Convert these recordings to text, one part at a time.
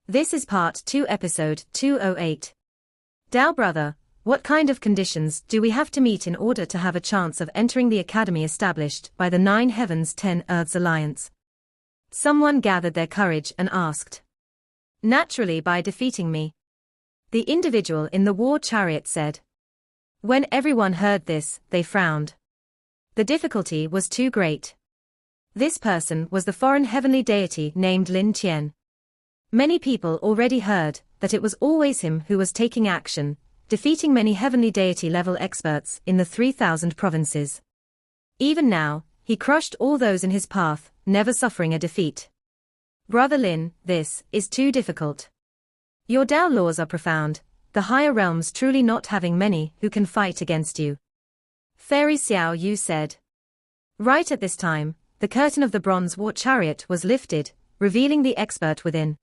This is part 2, episode 208. Dao brother, what kind of conditions do we have to meet in order to have a chance of entering the academy established by the 9 Heavens 10 Earths Alliance? Someone gathered their courage and asked. Naturally, by defeating me. The individual in the war chariot said. When everyone heard this, they frowned. The difficulty was too great. This person was the foreign heavenly deity named Lin Tian. Many people already heard that it was always him who was taking action, defeating many heavenly deity-level experts in the 3,000 provinces. Even now, he crushed all those in his path, never suffering a defeat. Brother Lin, this is too difficult. Your Dao laws are profound, the higher realms truly not having many who can fight against you. Fairy Xiao Yu said. Right at this time, the curtain of the bronze war chariot was lifted, revealing the expert within.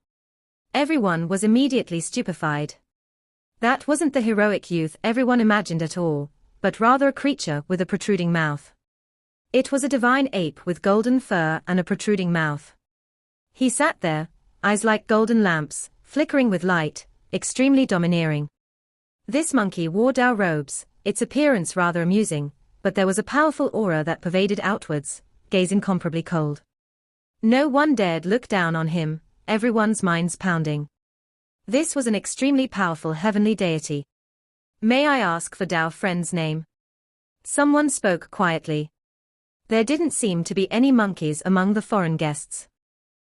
Everyone was immediately stupefied. That wasn't the heroic youth everyone imagined at all, but rather a creature with a protruding mouth. It was a divine ape with golden fur and a protruding mouth. He sat there, eyes like golden lamps, flickering with light, extremely domineering. This monkey wore Dao robes, its appearance rather amusing, but there was a powerful aura that pervaded outwards, gaze incomparably cold. No one dared look down on him, everyone's minds pounding. This was an extremely powerful heavenly deity. May I ask for Dao friend's name? Someone spoke quietly. There didn't seem to be any monkeys among the foreign guests.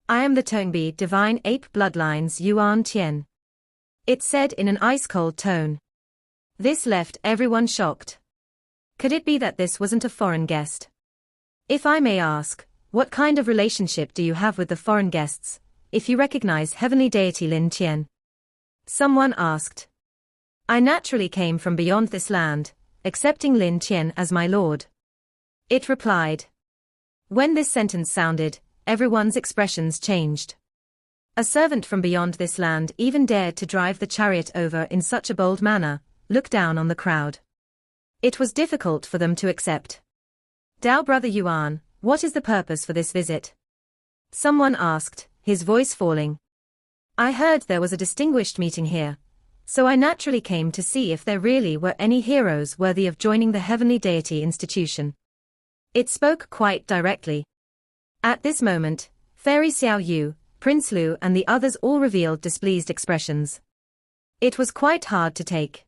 I am the Tongbi divine ape bloodlines Yuan Tian. It said in an ice-cold tone. This left everyone shocked. Could it be that this wasn't a foreign guest? If I may ask, what kind of relationship do you have with the foreign guests, if you recognize heavenly deity Lin Tian? Someone asked. I naturally came from beyond this land, accepting Lin Tian as my lord. It replied. When this sentence sounded, everyone's expressions changed. A servant from beyond this land even dared to drive the chariot over in such a bold manner, look down on the crowd. It was difficult for them to accept. Dao brother Yuan, what is the purpose for this visit? Someone asked, his voice falling. I heard there was a distinguished meeting here, so I naturally came to see if there really were any heroes worthy of joining the heavenly deity institution. It spoke quite directly. At this moment, Fairy Xiao Yu, Prince Lu and the others all revealed displeased expressions. It was quite hard to take.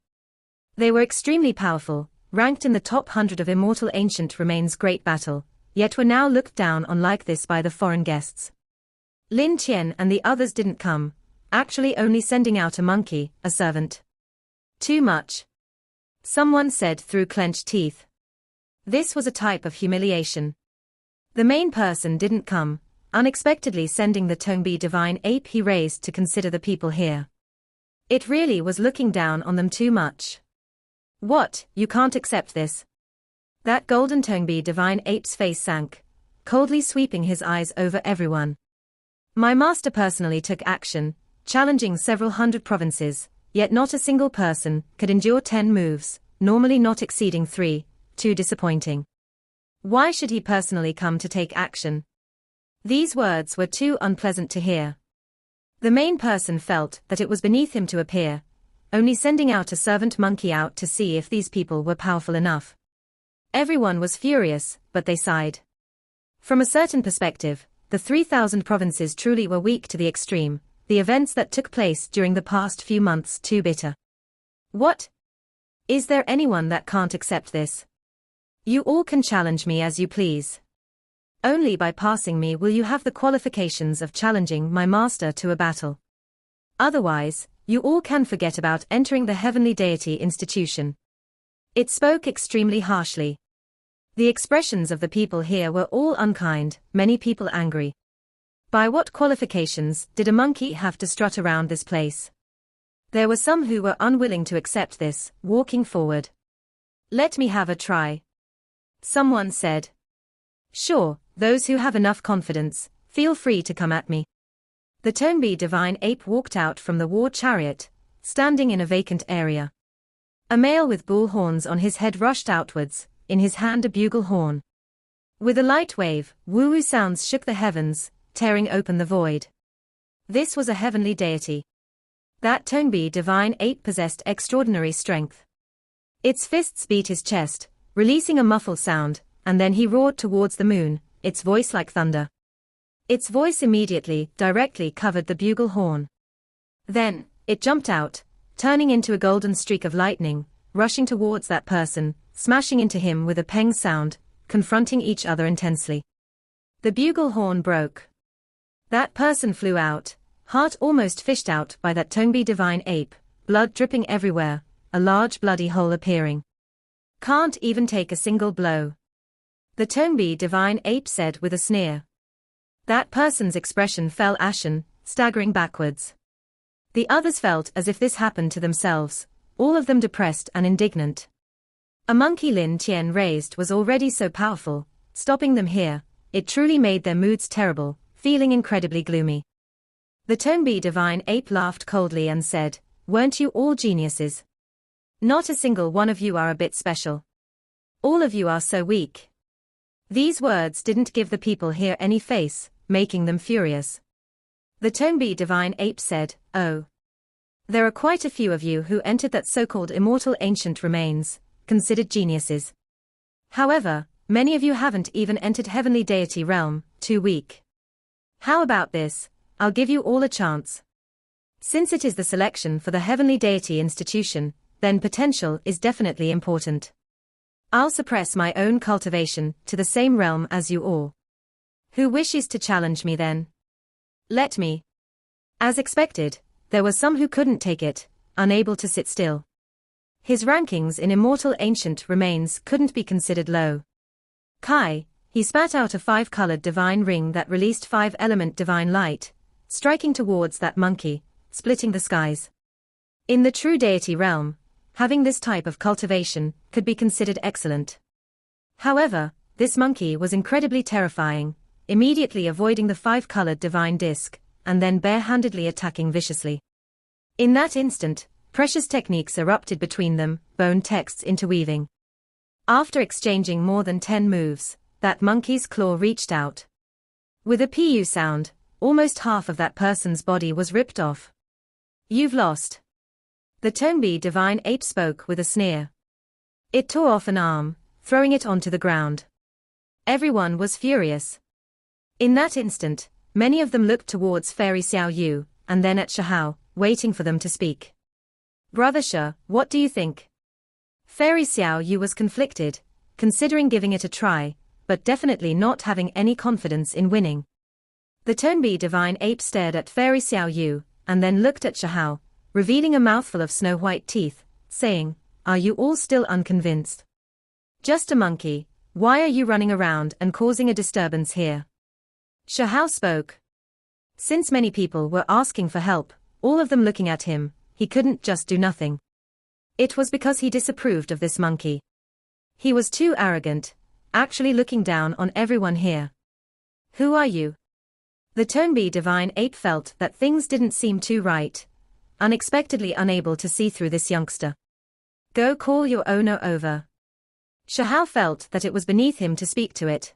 They were extremely powerful, ranked in the top 100 of Immortal Ancient Remains Great Battle, yet were now looked down on like this by the foreign guests. Lin Tian and the others didn't come, actually only sending out a monkey, a servant. Too much. Someone said through clenched teeth. This was a type of humiliation. The main person didn't come, unexpectedly sending the Tongbi divine ape he raised to consider the people here. It really was looking down on them too much. What, you can't accept this? That golden Tongbi divine ape's face sank, coldly sweeping his eyes over everyone. My master personally took action, challenging several hundred provinces, yet not a single person could endure 10 moves, normally not exceeding 3, too disappointing. Why should he personally come to take action? These words were too unpleasant to hear. The main person felt that it was beneath him to appear, only sending out a servant monkey out to see if these people were powerful enough. Everyone was furious, but they sighed. From a certain perspective, the 3,000 provinces truly were weak to the extreme, the events that took place during the past few months too bitter. What? Is there anyone that can't accept this? You all can challenge me as you please. Only by passing me will you have the qualifications of challenging my master to a battle. Otherwise, you all can forget about entering the heavenly deity institution. It spoke extremely harshly. The expressions of the people here were all unkind, many people angry. By what qualifications did a monkey have to strut around this place? There were some who were unwilling to accept this, walking forward. Let me have a try. Someone said. Sure, those who have enough confidence, feel free to come at me. The Tongbi divine ape walked out from the war chariot, standing in a vacant area. A male with bull horns on his head rushed outwards, in his hand a bugle horn. With a light wave, woo-woo sounds shook the heavens, tearing open the void. This was a heavenly deity. That Tonbi divine ape possessed extraordinary strength. Its fists beat his chest, releasing a muffled sound, and then he roared towards the moon, its voice like thunder. Its voice immediately, directly covered the bugle horn. Then, it jumped out, turning into a golden streak of lightning, rushing towards that person, smashing into him with a peng sound, confronting each other intensely. The bugle horn broke. That person flew out, heart almost fished out by that Tonbi divine ape, blood dripping everywhere, a large bloody hole appearing. Can't even take a single blow. The Tonbi divine ape said with a sneer. That person's expression fell ashen, staggering backwards. The others felt as if this happened to themselves, all of them depressed and indignant. A monkey Lin Tian raised was already so powerful, stopping them here, it truly made their moods terrible, feeling incredibly gloomy. The Tonbi divine ape laughed coldly and said, "Weren't you all geniuses? Not a single one of you are a bit special. All of you are so weak." These words didn't give the people here any face, making them furious. The Tonbi divine ape said, "Oh. There are quite a few of you who entered that so-called immortal ancient remains, considered geniuses. However, many of you haven't even entered heavenly deity realm, too weak. How about this, I'll give you all a chance. Since it is the selection for the heavenly deity institution, then potential is definitely important. I'll suppress my own cultivation to the same realm as you all. Who wishes to challenge me then? Let me." As expected, there were some who couldn't take it, unable to sit still. His rankings in immortal ancient remains couldn't be considered low. Kai, he spat out a 5-colored divine ring that released 5-element divine light, striking towards that monkey, splitting the skies. In the true deity realm, having this type of cultivation could be considered excellent. However, this monkey was incredibly terrifying, immediately avoiding the 5-colored divine disc, and then bare-handedly attacking viciously. In that instant, precious techniques erupted between them, bone texts interweaving. After exchanging more than 10 moves, that monkey's claw reached out. With a pu sound, almost half of that person's body was ripped off. "You've lost." The Tonbi divine ape spoke with a sneer. It tore off an arm, throwing it onto the ground. Everyone was furious. In that instant, many of them looked towards Fairy Xiao Yu, and then at Shahao, waiting for them to speak. "Brother Sha, what do you think?" Fairy Xiao Yu was conflicted, considering giving it a try, but definitely not having any confidence in winning. The Tonbi divine ape stared at Fairy Xiao Yu, and then looked at Shahao, revealing a mouthful of snow-white teeth, saying, "Are you all still unconvinced? Just a monkey, why are you running around and causing a disturbance here?" Shahao spoke. Since many people were asking for help, all of them looking at him, he couldn't just do nothing. It was because he disapproved of this monkey. He was too arrogant, actually looking down on everyone here. "Who are you?" The Tonbi divine ape felt that things didn't seem too right, unexpectedly unable to see through this youngster. "Go call your owner over." Shahao felt that it was beneath him to speak to it.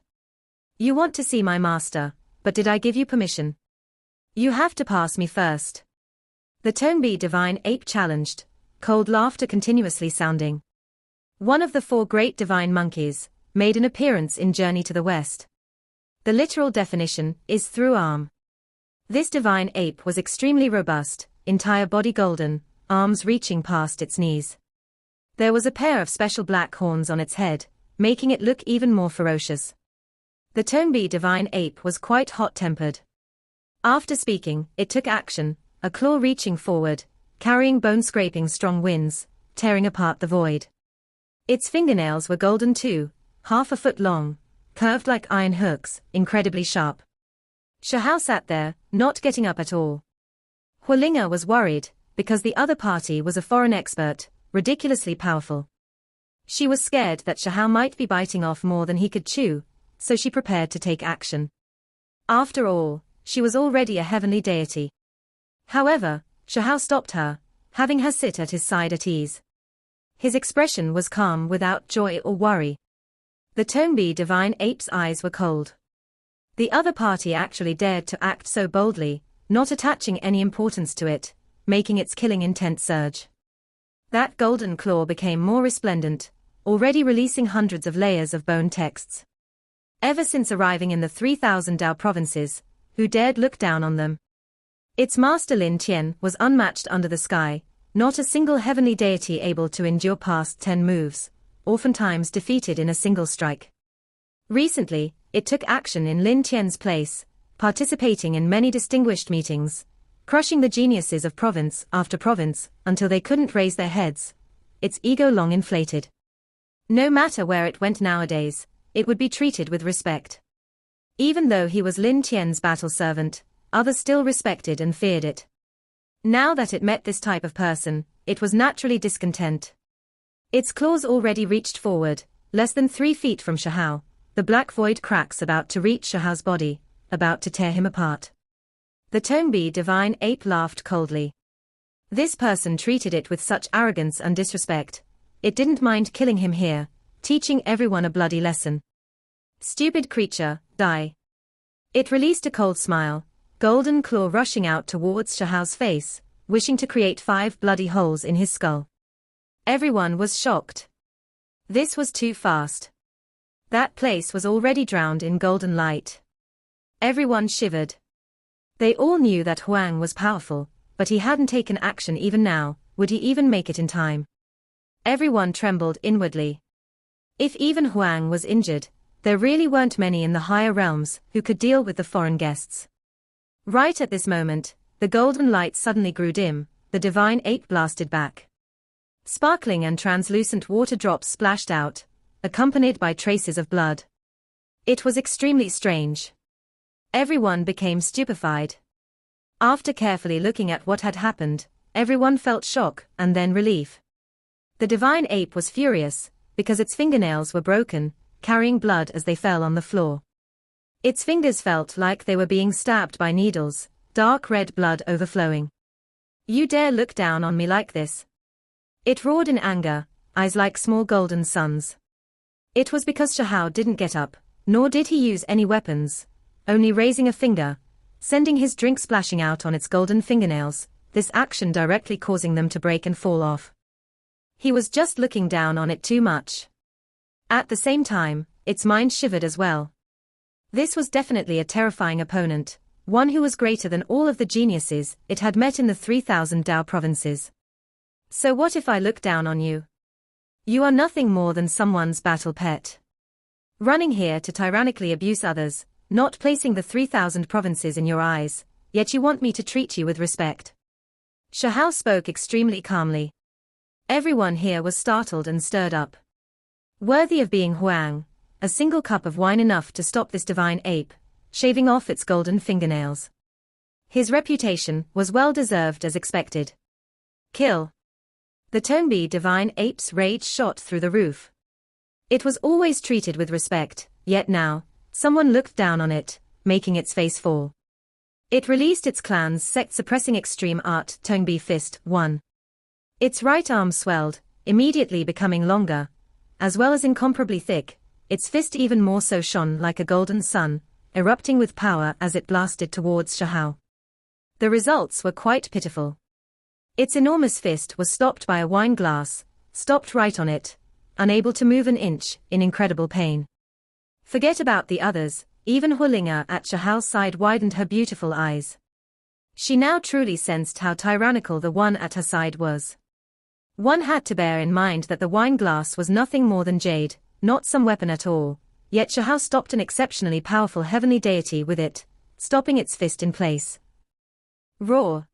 "You want to see my master, but did I give you permission? You have to pass me first." The Tonbi divine ape challenged, cold laughter continuously sounding. One of the 4 great divine monkeys made an appearance in Journey to the West. The literal definition is through arm. This divine ape was extremely robust, entire body golden, arms reaching past its knees. There was a pair of special black horns on its head, making it look even more ferocious. The Tonbi divine ape was quite hot-tempered. After speaking, it took action, a claw reaching forward, carrying bone-scraping strong winds, tearing apart the void. Its fingernails were golden too, half a foot long, curved like iron hooks, incredibly sharp. Shahao sat there, not getting up at all. Hualinga was worried, because the other party was a foreign expert, ridiculously powerful. She was scared that Shahao might be biting off more than he could chew, so she prepared to take action. After all, she was already a heavenly deity. However, Shahao stopped her, having her sit at his side at ease. His expression was calm without joy or worry. The Tonbi divine ape's eyes were cold. The other party actually dared to act so boldly, not attaching any importance to it, making its killing intent surge. That golden claw became more resplendent, already releasing hundreds of layers of bone texts. Ever since arriving in the 3,000 Dao provinces, who dared look down on them? Its master Lin Tian was unmatched under the sky, not a single heavenly deity able to endure past 10 moves, oftentimes defeated in a single strike. Recently, it took action in Lin Tian's place, participating in many distinguished meetings, crushing the geniuses of province after province until they couldn't raise their heads, its ego long inflated. No matter where it went nowadays, it would be treated with respect. Even though he was Lin Tian's battle servant, others still respected and feared it. Now that it met this type of person, it was naturally discontent. Its claws already reached forward, less than 3 feet from Shahao, the black void cracks about to reach Shahao's body, about to tear him apart. The Tongbi divine ape laughed coldly. This person treated it with such arrogance and disrespect. It didn't mind killing him here, teaching everyone a bloody lesson. Stupid creature, die. It released a cold smile, golden claw rushing out towards Shahao's face, wishing to create 5 bloody holes in his skull. Everyone was shocked. This was too fast. That place was already drowned in golden light. Everyone shivered. They all knew that Huang was powerful, but he hadn't taken action even now. Would he even make it in time? Everyone trembled inwardly. If even Huang was injured, there really weren't many in the higher realms who could deal with the foreign guests. Right at this moment, the golden light suddenly grew dim, the divine ape blasted back. Sparkling and translucent water drops splashed out, accompanied by traces of blood. It was extremely strange. Everyone became stupefied. After carefully looking at what had happened, everyone felt shock and then relief. The divine ape was furious, because its fingernails were broken, carrying blood as they fell on the floor. Its fingers felt like they were being stabbed by needles, dark red blood overflowing. You dare look down on me like this? It roared in anger, eyes like small golden suns. It was because Shahao didn't get up, nor did he use any weapons, only raising a finger, sending his drink splashing out on its golden fingernails, this action directly causing them to break and fall off. He was just looking down on it too much. At the same time, its mind shivered as well. This was definitely a terrifying opponent, one who was greater than all of the geniuses it had met in the 3,000 Dao provinces. So what if I look down on you? You are nothing more than someone's battle pet. Running here to tyrannically abuse others, not placing the 3,000 provinces in your eyes, yet you want me to treat you with respect. Shahao spoke extremely calmly. Everyone here was startled and stirred up. Worthy of being Huang, a single cup of wine enough to stop this divine ape, shaving off its golden fingernails. His reputation was well deserved as expected. Kill. The Tongbi divine ape's rage shot through the roof. It was always treated with respect, yet now, someone looked down on it, making its face fall. It released its clan's sect-suppressing extreme art Tongbi Fist 1. Its right arm swelled, immediately becoming longer, as well as incomparably thick. Its fist even more so shone like a golden sun, erupting with power as it blasted towards Shahao. The results were quite pitiful. Its enormous fist was stopped by a wine glass, stopped right on it, unable to move an inch, in incredible pain. Forget about the others, even Hulinga at Shahao's side widened her beautiful eyes. She now truly sensed how tyrannical the one at her side was. One had to bear in mind that the wine glass was nothing more than jade, not some weapon at all, yet Shahao stopped an exceptionally powerful heavenly deity with it, stopping its fist in place. Roar!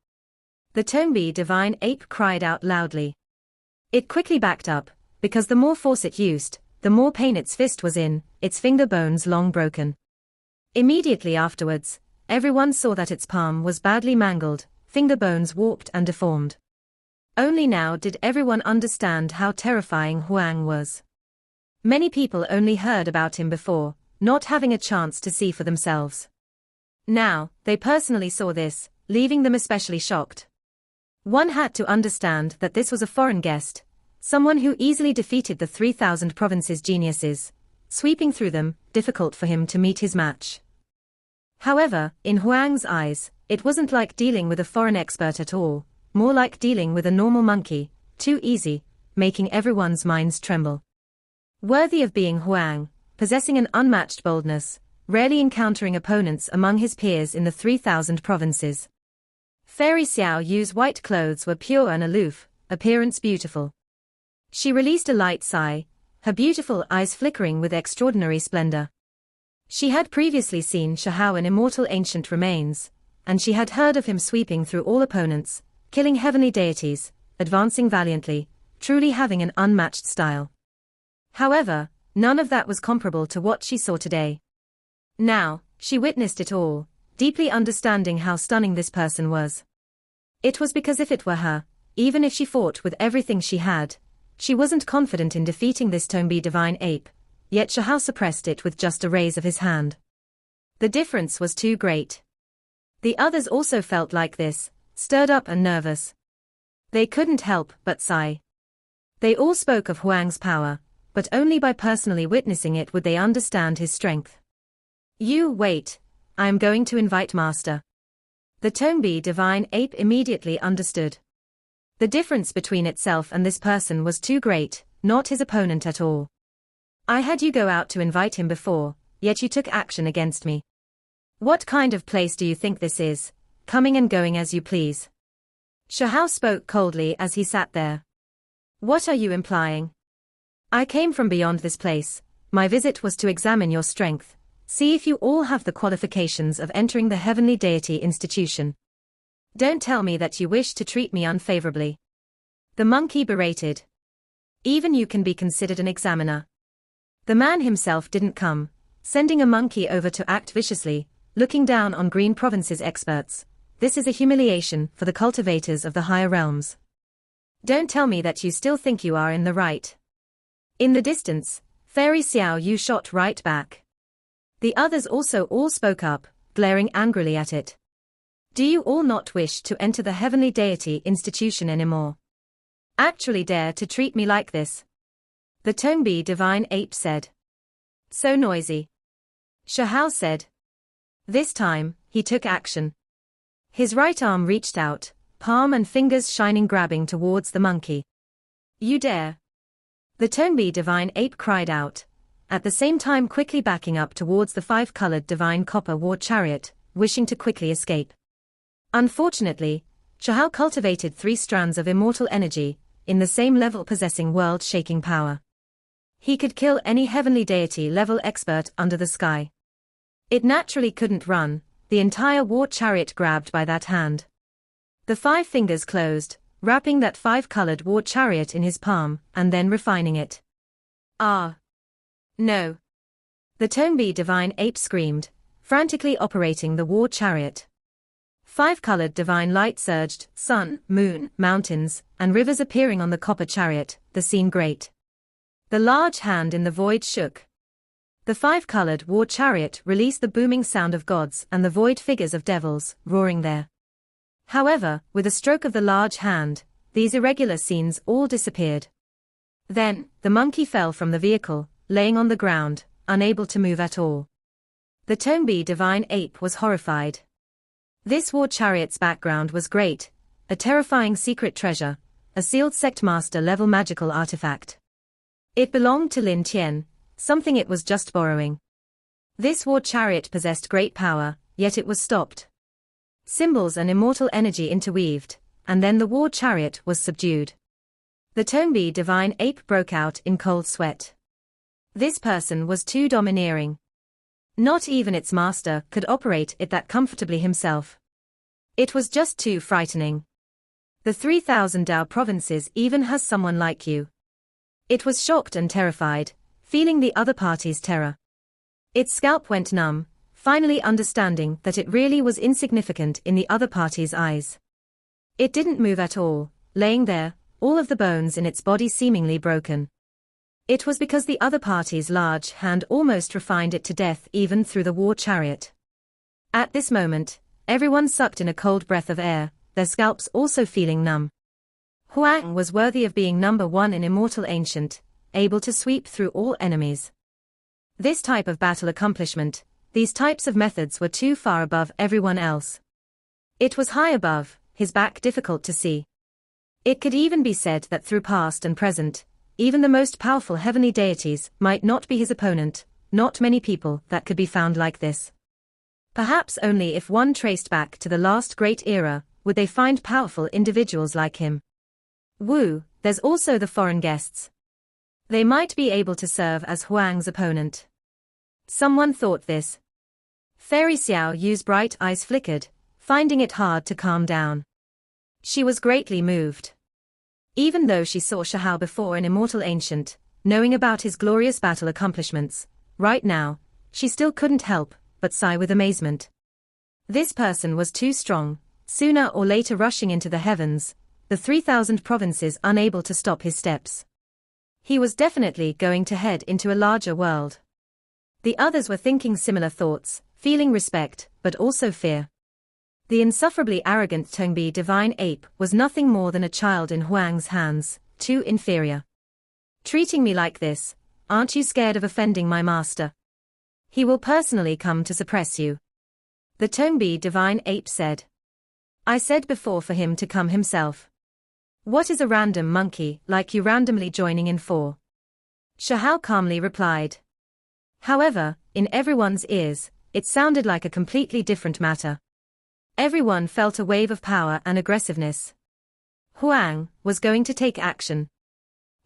The Tongbi divine ape cried out loudly. It quickly backed up, because the more force it used, the more pain its fist was in, its finger bones long broken. Immediately afterwards, everyone saw that its palm was badly mangled, finger bones warped and deformed. Only now did everyone understand how terrifying Huang was. Many people only heard about him before, not having a chance to see for themselves. Now, they personally saw this, leaving them especially shocked. One had to understand that this was a foreign guest, someone who easily defeated the 3,000 provinces' geniuses, sweeping through them, difficult for him to meet his match. However, in Huang's eyes, It wasn't like dealing with a foreign expert at all, more like dealing with a normal monkey, too easy, making everyone's minds tremble. Worthy of being Huang, possessing an unmatched boldness, rarely encountering opponents among his peers in the 3,000 provinces. Fairy Xiao Yu's white clothes were pure and aloof, appearance beautiful. She released a light sigh, her beautiful eyes flickering with extraordinary splendor. She had previously seen Shahao in immortal ancient remains, and she had heard of him sweeping through all opponents, killing heavenly deities, advancing valiantly, truly having an unmatched style. However, none of that was comparable to what she saw today. Now, she witnessed it all, deeply understanding how stunning this person was. It was because if it were her, even if she fought with everything she had, she wasn't confident in defeating this Tongbi divine ape, yet Shahao suppressed it with just a raise of his hand. The difference was too great. The others also felt like this, stirred up and nervous. They couldn't help but sigh. They all spoke of Huang's power, but only by personally witnessing it would they understand his strength. You wait, I am going to invite Master. The Tongbi divine ape immediately understood. The difference between itself and this person was too great, not his opponent at all. I had you go out to invite him before, yet you took action against me. What kind of place do you think this is, coming and going as you please? Shahao spoke coldly as he sat there. What are you implying? I came from beyond this place, my visit was to examine your strength, see if you all have the qualifications of entering the heavenly deity institution. Don't tell me that you wish to treat me unfavorably. The monkey berated. Even you can be considered an examiner. The man himself didn't come, sending a monkey over to act viciously, looking down on Green Province's experts. This is a humiliation for the cultivators of the higher realms. Don't tell me that you still think you are in the right. In the distance, Fairy Xiao Yu shot right back. The others also all spoke up, glaring angrily at it. Do you all not wish to enter the heavenly deity institution anymore? Actually dare to treat me like this? The Tongbi divine ape said. So noisy. Shahao said. This time, he took action. His right arm reached out, palm and fingers shining grabbing towards the monkey. You dare. The Tongbi divine ape cried out, at the same time quickly backing up towards the five-colored divine copper war chariot, wishing to quickly escape. Unfortunately, Shahao cultivated 3 strands of immortal energy, in the same level possessing world-shaking power. He could kill any heavenly deity-level expert under the sky. It naturally couldn't run, the entire war chariot grabbed by that hand. The 5 fingers closed, wrapping that 5-colored war chariot in his palm, and then refining it. Ah! No! The Tongbi divine ape screamed, frantically operating the war chariot. 5-colored divine light surged, sun, moon, mountains, and rivers appearing on the copper chariot, the scene great. The large hand in the void shook. The 5-colored war chariot released the booming sound of gods and the void figures of devils, roaring there. However, with a stroke of the large hand, these irregular scenes all disappeared. Then, the monkey fell from the vehicle, laying on the ground, unable to move at all. The Tongbi divine ape was horrified. This war chariot's background was great, a terrifying secret treasure, a sealed sect master level magical artifact. It belonged to Lin Tian, something it was just borrowing. This war chariot possessed great power, yet it was stopped. Symbols and immortal energy interweaved, and then the war chariot was subdued. The Tongbi divine ape broke out in cold sweat. This person was too domineering. Not even its master could operate it that comfortably himself. It was just too frightening. The 3,000 Dao provinces even has someone like you. It was shocked and terrified, feeling the other party's terror. Its scalp went numb, finally understanding that it really was insignificant in the other party's eyes. It didn't move at all, laying there, all of the bones in its body seemingly broken. It was because the other party's large hand almost refined it to death even through the war chariot. At this moment, everyone sucked in a cold breath of air, their scalps also feeling numb. Huang was worthy of being number 1 in Immortal Ancient, able to sweep through all enemies. This type of battle accomplishment, these types of methods were too far above everyone else. It was high above, his back difficult to see. It could even be said that through past and present, even the most powerful heavenly deities might not be his opponent, not many people that could be found like this. Perhaps only if one traced back to the last great era, would they find powerful individuals like him. Woo, there's also the foreign guests. They might be able to serve as Huang's opponent. Someone thought this. Fairy Xiao Yu's bright eyes flickered, finding it hard to calm down. She was greatly moved. Even though she saw Shahao before an immortal ancient, knowing about his glorious battle accomplishments, right now, she still couldn't help but sigh with amazement. This person was too strong, sooner or later rushing into the heavens, the 3,000 provinces unable to stop his steps. He was definitely going to head into a larger world. The others were thinking similar thoughts, feeling respect, but also fear. The insufferably arrogant Tongbi divine ape was nothing more than a child in Huang's hands, too inferior. Treating me like this, aren't you scared of offending my master? He will personally come to suppress you. The Tongbi divine ape said. I said before for him to come himself. What is a random monkey like you randomly joining in for? Shahao calmly replied. However, in everyone's ears, it sounded like a completely different matter. Everyone felt a wave of power and aggressiveness. Huang was going to take action.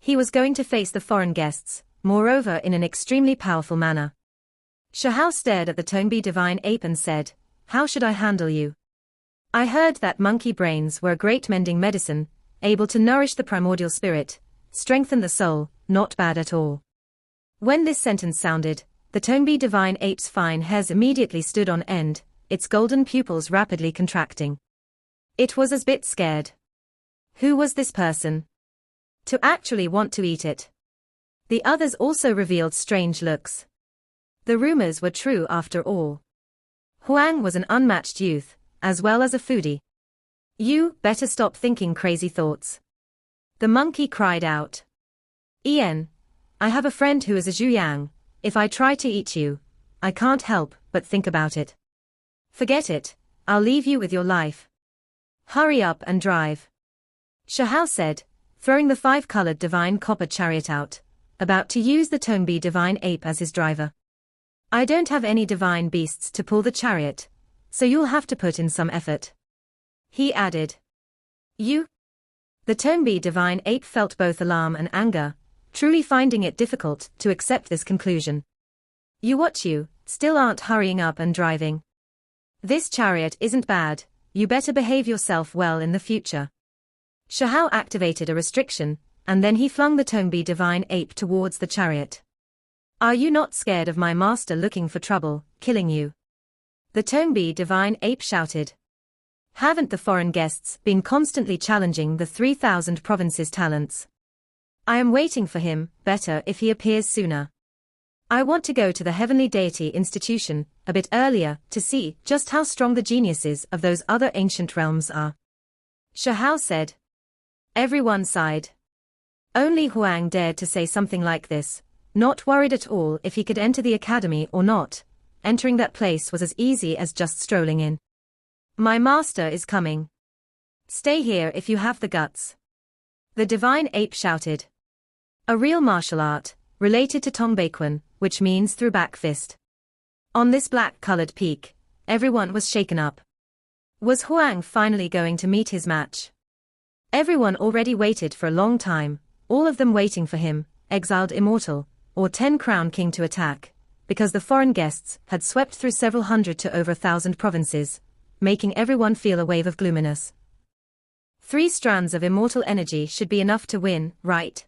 He was going to face the foreign guests, moreover in an extremely powerful manner. Shahao stared at the Tongbi divine ape and said, how should I handle you? I heard that monkey brains were a great mending medicine, able to nourish the primordial spirit, strengthen the soul, not bad at all. When this sentence sounded, the Tongbi divine ape's fine hairs immediately stood on end, its golden pupils rapidly contracting. It was a bit scared. Who was this person? To actually want to eat it. The others also revealed strange looks. The rumors were true after all. Huang was an unmatched youth, as well as a foodie. You better stop thinking crazy thoughts. The monkey cried out. Ian, I have a friend who is a Zhuyang. If I try to eat you, I can't help but think about it. Forget it, I'll leave you with your life. Hurry up and drive. Shahao said, throwing the 5-colored divine copper chariot out, about to use the Tongbi divine ape as his driver. I don't have any divine beasts to pull the chariot, so you'll have to put in some effort. He added. You? The Tongbi divine ape felt both alarm and anger, truly finding it difficult to accept this conclusion. You still aren't hurrying up and driving. This chariot isn't bad, you better behave yourself well in the future. Shahao activated a restriction, and then he flung the Tongbi divine ape towards the chariot. Are you not scared of my master looking for trouble, killing you? The Tongbi divine ape shouted. Haven't the foreign guests been constantly challenging the 3,000 provinces' talents? I am waiting for him, better if he appears sooner. I want to go to the Heavenly Deity Institution a bit earlier to see just how strong the geniuses of those other ancient realms are. Shahao said. Everyone sighed. Only Huang dared to say something like this, not worried at all if he could enter the academy or not. Entering that place was as easy as just strolling in. My master is coming. Stay here if you have the guts. The divine ape shouted. A real martial art, related to Tongbaikwan, which means through back fist. On this black-colored peak, everyone was shaken up. Was Huang finally going to meet his match? Everyone already waited for a long time, all of them waiting for him, exiled immortal, or 10-crown king to attack, because the foreign guests had swept through several hundred to over 1,000 provinces, making everyone feel a wave of gloominess. 3 strands of immortal energy should be enough to win, right?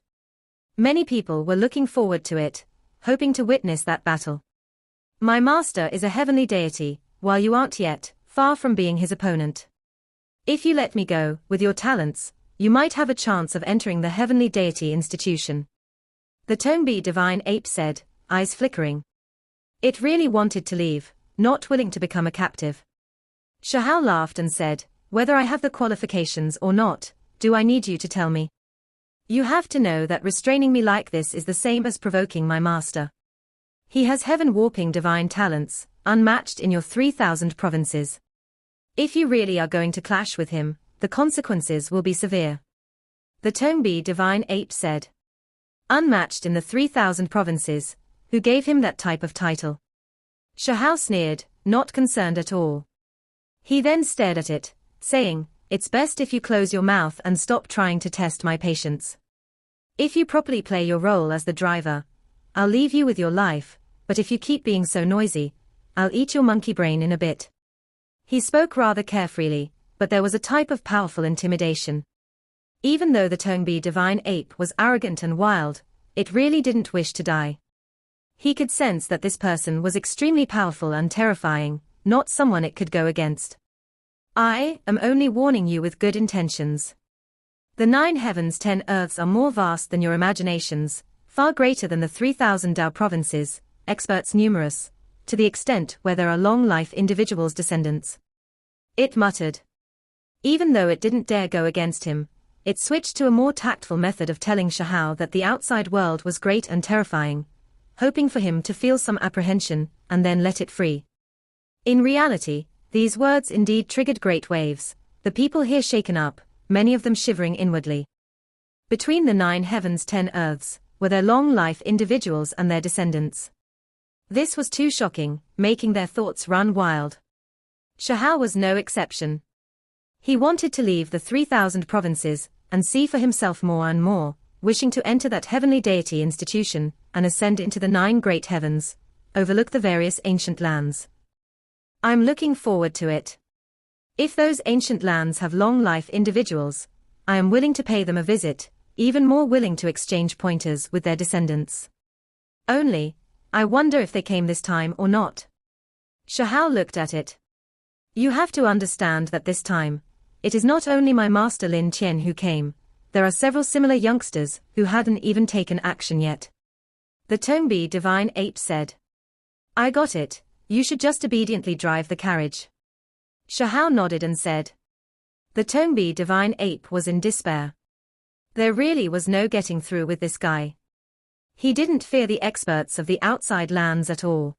Many people were looking forward to it, hoping to witness that battle. My master is a heavenly deity, while you aren't yet, far from being his opponent. If you let me go, with your talents, you might have a chance of entering the Heavenly Deity Institution. The Tongbi divine ape said, eyes flickering. It really wanted to leave, not willing to become a captive. Shahao laughed and said, whether I have the qualifications or not, do I need you to tell me? You have to know that restraining me like this is the same as provoking my master. He has heaven-warping divine talents, unmatched in your 3,000 provinces. If you really are going to clash with him, the consequences will be severe. The Tongbi divine ape said. Unmatched in the 3,000 provinces, who gave him that type of title? Shahao sneered, not concerned at all. He then stared at it, saying, "It's best if you close your mouth and stop trying to test my patience. If you properly play your role as the driver, I'll leave you with your life, but if you keep being so noisy, I'll eat your monkey brain in a bit." He spoke rather carefreely, but there was a type of powerful intimidation. Even though the Tongbi divine ape was arrogant and wild, it really didn't wish to die. He could sense that this person was extremely powerful and terrifying, not someone it could go against. "I am only warning you with good intentions. The 9 heavens 10 earths are more vast than your imaginations, far greater than the 3,000 Dao provinces, experts numerous, to the extent where there are long-life individuals' descendants." It muttered. Even though it didn't dare go against him, it switched to a more tactful method of telling Shahao that the outside world was great and terrifying, hoping for him to feel some apprehension, and then let it free. In reality, these words indeed triggered great waves, the people here shaken up, many of them shivering inwardly. Between the 9 heavens 10 earths, were their long-life individuals and their descendants. This was too shocking, making their thoughts run wild. Shahao was no exception. He wanted to leave the 3,000 provinces, and see for himself more and more, wishing to enter that heavenly deity institution, and ascend into the 9 great heavens, overlook the various ancient lands. "I'm looking forward to it. If those ancient lands have long-life individuals, I am willing to pay them a visit, even more willing to exchange pointers with their descendants. Only, I wonder if they came this time or not." Shahao looked at it. "You have to understand that this time, it is not only my master Lin Qian who came, there are several similar youngsters who hadn't even taken action yet." The Tongbi divine ape said. "I got it, you should just obediently drive the carriage." Shahao nodded and said. The Tongbi divine ape was in despair. There really was no getting through with this guy. He didn't fear the experts of the outside lands at all.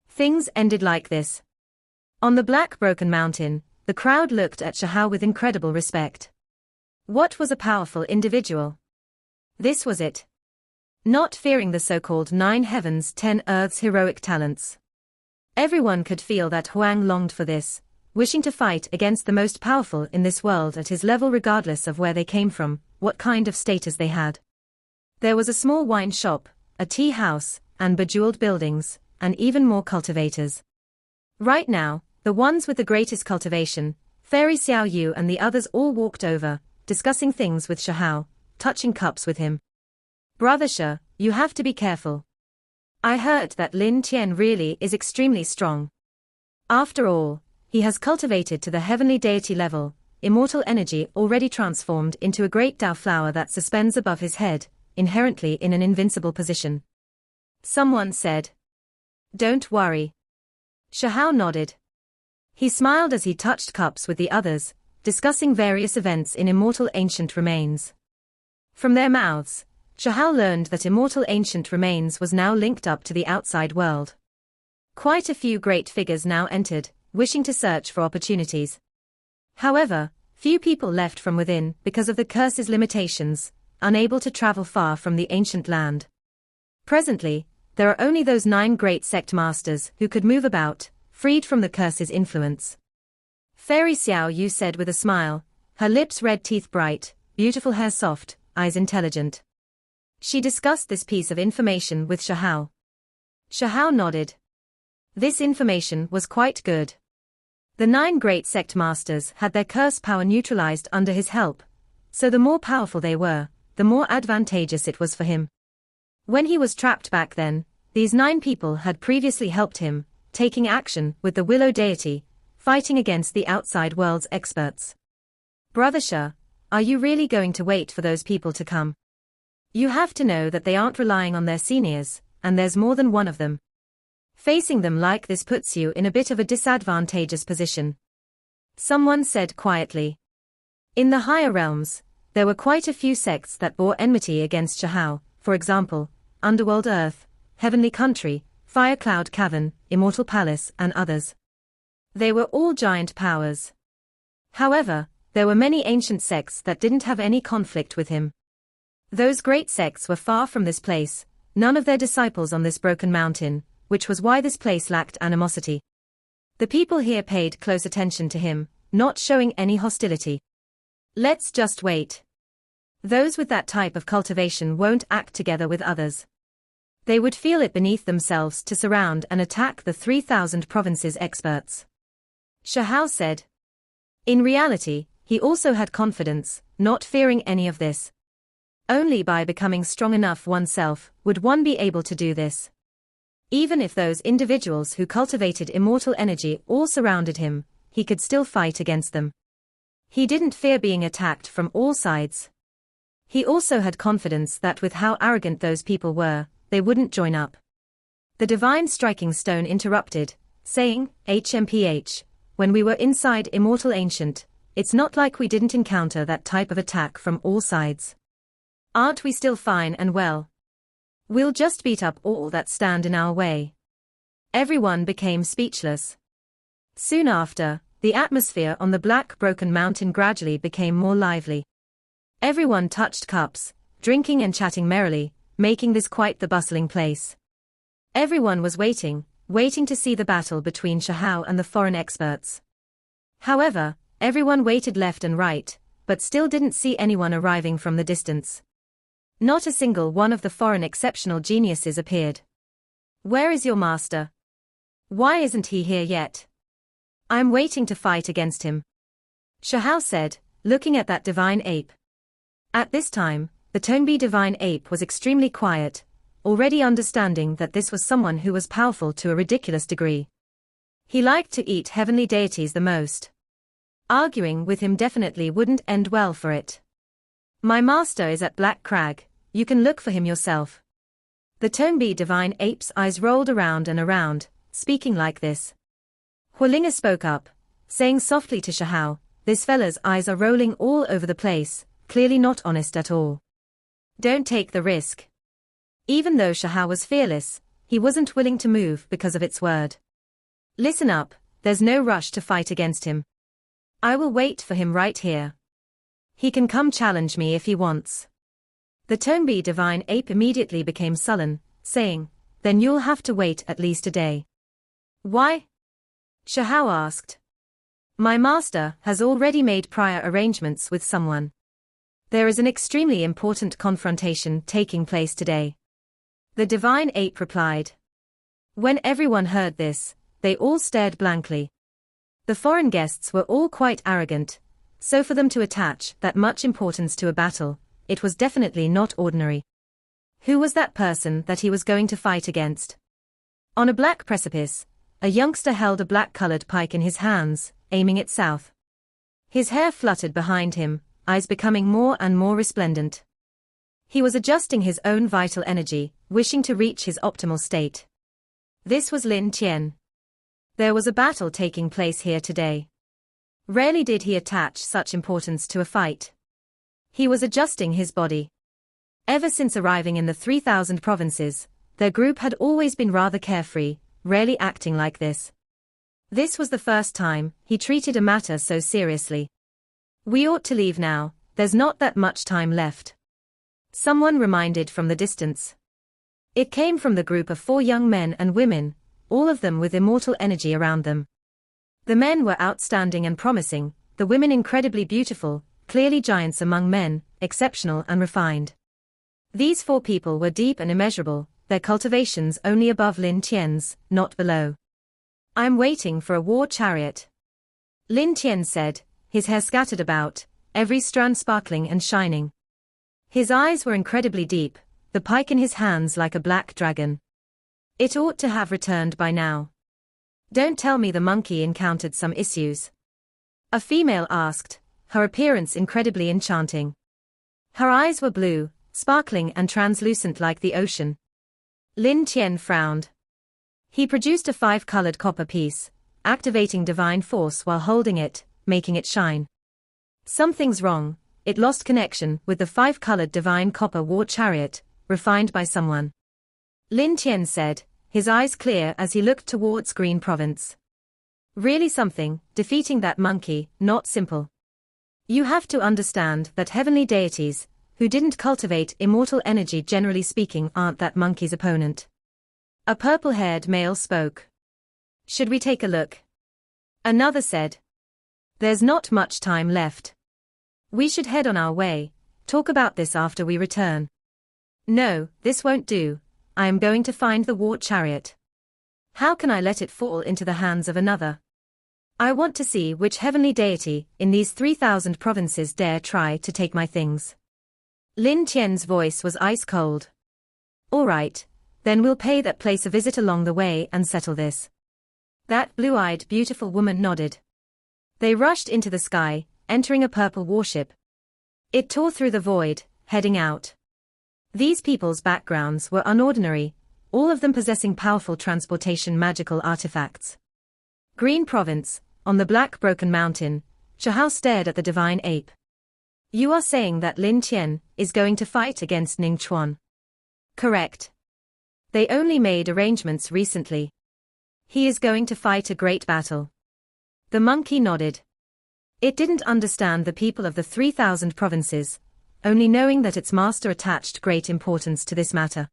Things ended like this. On the Black Broken Mountain, the crowd looked at Shahao with incredible respect. What was a powerful individual? This was it. Not fearing the so-called 9 heavens 10 earths heroic talents. Everyone could feel that Huang longed for this, wishing to fight against the most powerful in this world at his level regardless of where they came from, what kind of status they had. There was a small wine shop, a tea house, and bejeweled buildings, and even more cultivators. Right now, the ones with the greatest cultivation, Fairy Xiao Yu and the others all walked over, discussing things with Shahao, touching cups with him. "Brother Shi, you have to be careful. I heard that Lin Qian really is extremely strong. After all, he has cultivated to the heavenly deity level, immortal energy already transformed into a great Dao flower that suspends above his head, inherently in an invincible position." Someone said. "Don't worry." Shahao nodded. He smiled as he touched cups with the others, discussing various events in immortal ancient remains. From their mouths, Shahao learned that immortal ancient remains was now linked up to the outside world. Quite a few great figures now entered, wishing to search for opportunities. However, few people left from within because of the curse's limitations, unable to travel far from the ancient land. Presently, there are only those 9 great sect masters who could move about, freed from the curse's influence. Fairy Xiao Yu said with a smile, her lips red, teeth bright, beautiful hair soft, eyes intelligent. She discussed this piece of information with Shahao. Shahao nodded. This information was quite good. The 9 great sect masters had their curse power neutralized under his help, so the more powerful they were, the more advantageous it was for him. When he was trapped back then, these 9 people had previously helped him, taking action with the Willow deity, fighting against the outside world's experts. "Brother Shi, are you really going to wait for those people to come? You have to know that they aren't relying on their seniors, and there's more than one of them. Facing them like this puts you in a bit of a disadvantageous position." Someone said quietly. In the higher realms, there were quite a few sects that bore enmity against Shahao, for example, Underworld Earth, Heavenly Country, Fire Cloud Cavern, Immortal Palace, and others. They were all giant powers. However, there were many ancient sects that didn't have any conflict with him. Those great sects were far from this place, none of their disciples on this broken mountain, which was why this place lacked animosity. The people here paid close attention to him, not showing any hostility. Let's just wait. Those with that type of cultivation won't act together with others. They would feel it beneath themselves to surround and attack the 3,000 provinces experts. Shahao said. In reality, he also had confidence, not fearing any of this. Only by becoming strong enough oneself would one be able to do this. Even if those individuals who cultivated immortal energy all surrounded him, he could still fight against them. He didn't fear being attacked from all sides. He also had confidence that with how arrogant those people were, they wouldn't join up. The divine striking stone interrupted, saying, HMPH, when we were inside Immortal Ancient, it's not like we didn't encounter that type of attack from all sides. Aren't we still fine and well? We'll just beat up all that stand in our way. Everyone became speechless. Soon after, the atmosphere on the black broken mountain gradually became more lively. Everyone touched cups, drinking and chatting merrily, making this quite the bustling place. Everyone was waiting to see the battle between Shahao and the foreign experts. However, everyone waited left and right, but still didn't see anyone arriving from the distance. Not a single one of the foreign exceptional geniuses appeared. Where is your master? Why isn't he here yet? I'm waiting to fight against him. Shahao said, looking at that divine ape. At this time, the Tonbi divine ape was extremely quiet, already understanding that this was someone who was powerful to a ridiculous degree. He liked to eat heavenly deities the most. Arguing with him definitely wouldn't end well for it. My master is at Black Crag, you can look for him yourself. The Tonbi divine ape's eyes rolled around and around, speaking like this. Hualinga spoke up, saying softly to Shahao, this fella's eyes are rolling all over the place, clearly not honest at all. Don't take the risk. Even though Shahao was fearless, he wasn't willing to move because of its word. Listen up, there's no rush to fight against him. I will wait for him right here. He can come challenge me if he wants. The Tonbi divine ape immediately became sullen, saying, then you'll have to wait at least a day. Why? Shahao asked. My master has already made prior arrangements with someone. There is an extremely important confrontation taking place today. The divine ape replied. When everyone heard this, they all stared blankly. The foreign guests were all quite arrogant, so for them to attach that much importance to a battle, it was definitely not ordinary. Who was that person that he was going to fight against? On a black precipice, a youngster held a black-colored pike in his hands, aiming it south. His hair fluttered behind him, eyes becoming more and more resplendent. He was adjusting his own vital energy, wishing to reach his optimal state. This was Lin Tian. There was a battle taking place here today. Rarely did he attach such importance to a fight. He was adjusting his body. Ever since arriving in the 3,000 provinces, their group had always been rather carefree, rarely acting like this. This was the first time he treated a matter so seriously. We ought to leave now, there's not that much time left. Someone reminded from the distance. It came from the group of 4 young men and women, all of them with immortal energy around them. The men were outstanding and promising, the women incredibly beautiful, clearly giants among men, exceptional and refined. These 4 people were deep and immeasurable, their cultivations only above Lin Tian's, not below. I'm waiting for a war chariot. Lin Tian said, his hair scattered about, every strand sparkling and shining. His eyes were incredibly deep, the pike in his hands like a black dragon. It ought to have returned by now. Don't tell me the monkey encountered some issues. A female asked, her appearance incredibly enchanting. Her eyes were blue, sparkling and translucent like the ocean. Lin Tian frowned. He produced a 5-colored copper piece, activating divine force while holding it, making it shine. Something's wrong, it lost connection with the 5-colored divine copper war chariot, refined by someone. Lin Tian said, his eyes clear as he looked towards Green Province. Really something, defeating that monkey, not simple. You have to understand that heavenly deities, who didn't cultivate immortal energy generally speaking, aren't that monkey's opponent. A purple-haired male spoke. Should we take a look? Another said. There's not much time left. We should head on our way, talk about this after we return. No, this won't do, I am going to find the war chariot. How can I let it fall into the hands of another? I want to see which heavenly deity in these 3,000 provinces dare try to take my things. Lin Tian's voice was ice cold. All right, then we'll pay that place a visit along the way and settle this. That blue-eyed beautiful woman nodded. They rushed into the sky, entering a purple warship. It tore through the void, heading out. These people's backgrounds were unordinary, all of them possessing powerful transportation magical artifacts. Green Province, on the black broken mountain, Shahao stared at the divine ape. You are saying that Lin Tian is going to fight against Ning Chuan? Correct. They only made arrangements recently. He is going to fight a great battle. The monkey nodded. It didn't understand the people of the 3,000 provinces, only knowing that its master attached great importance to this matter.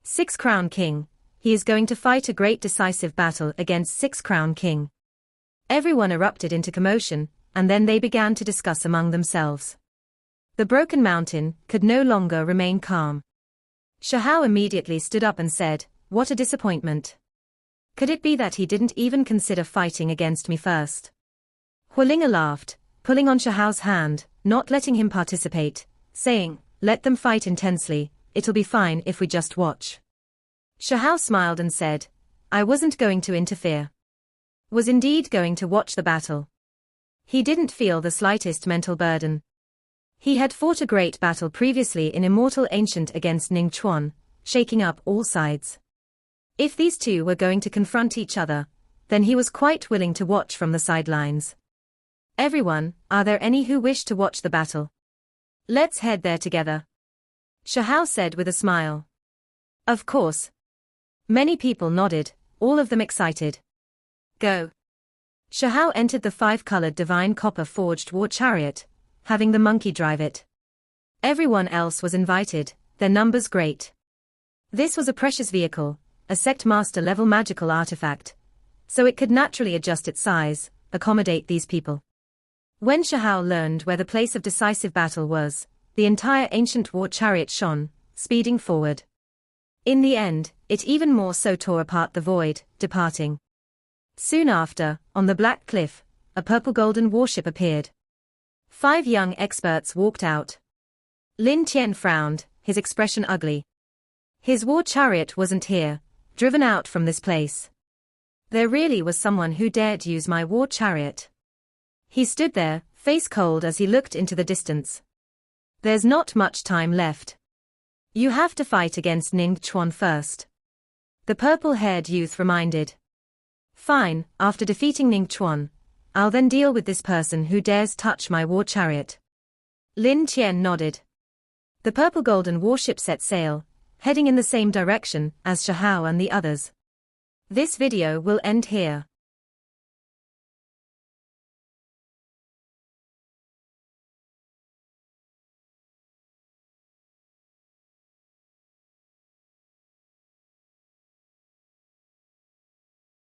6 Crown King, he is going to fight a great decisive battle against 6 Crown King. Everyone erupted into commotion, and then they began to discuss among themselves. The broken mountain could no longer remain calm. Shahao immediately stood up and said, what a disappointment. Could it be that he didn't even consider fighting against me first? Hualinga laughed, pulling on Shahao's hand, not letting him participate, saying, let them fight intensely, it'll be fine if we just watch. Shahao smiled and said, I wasn't going to interfere. Was indeed going to watch the battle. He didn't feel the slightest mental burden. He had fought a great battle previously in Immortal Ancient against Ning Chuan, shaking up all sides. If these two were going to confront each other, then he was quite willing to watch from the sidelines. Everyone, are there any who wish to watch the battle? Let's head there together. Shahao said with a smile. Of course. Many people nodded, all of them excited. Go. Shahao entered the 5-colored divine copper-forged war chariot, having the monkey drive it. Everyone else was invited, their numbers great. This was a precious vehicle, a sect master level magical artifact, so it could naturally adjust its size, accommodate these people. When Shahao learned where the place of decisive battle was, the entire ancient war chariot shone, speeding forward. In the end, it even more so tore apart the void, departing. Soon after, on the black cliff, a purple-golden warship appeared. 5 young experts walked out. Lin Tian frowned, his expression ugly. His war chariot wasn't here, driven out from this place. There really was someone who dared use my war chariot. He stood there, face cold as he looked into the distance. There's not much time left. You have to fight against Ning Chuan first. The purple-haired youth reminded. Fine, after defeating Ning Chuan, I'll then deal with this person who dares touch my war chariot. Lin Tian nodded. The purple-golden warship set sail, heading in the same direction as Shahao and the others. This video will end here.